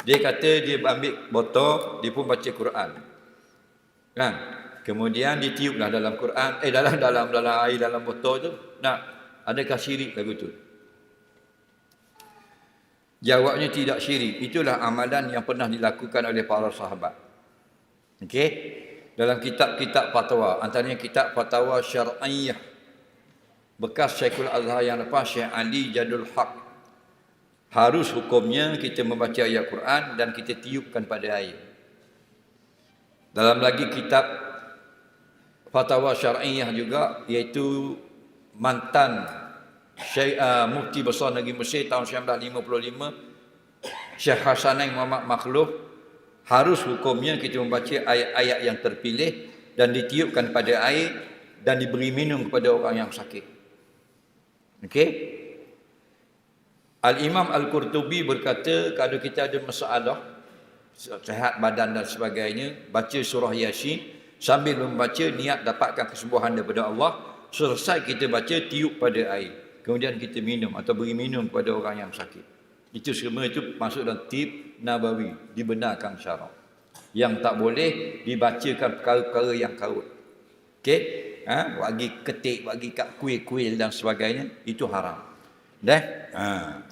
Dia kata dia ambil botol, dia pun baca Quran. Kan? Kemudian ditiuplah dalam Quran, dalam air dalam botol tu. Nah, adakah syirik lagu tu? Jawabnya tidak syirik. Itulah amalan yang pernah dilakukan oleh para sahabat. Okey? Dalam kitab-kitab fatwa, antaranya kitab Fatwa Syar'iyyah bekas Syekhul Azhar yang lepas, Syekh Ali Jadul Haq. Harus hukumnya kita membaca ayat Quran dan kita tiupkan pada air. Dalam lagi kitab Fatwa Syar'iyyah juga, iaitu mantan Mufti Besar Negeri Mesir tahun 1955, Syekh Hasanain Muhammad Makhluf, harus hukumnya kita membaca ayat-ayat yang terpilih dan ditiupkan pada air dan diberi minum kepada orang yang sakit. Okey? Al-Imam Al-Qurtubi berkata, kalau kita ada masalah sihat badan dan sebagainya, baca surah Yasin, sambil membaca niat dapatkan kesembuhan daripada Allah. Selesai kita baca, tiup pada air, kemudian kita minum atau beri minum kepada orang yang sakit. Itu semua itu masuk dalam tib nabawi, dibenarkan syarak. Yang tak boleh dibacakan perkara-perkara yang karut. Okey? Bagi ketik, bagi kat kuil-kuil dan sebagainya, itu haram. Dah?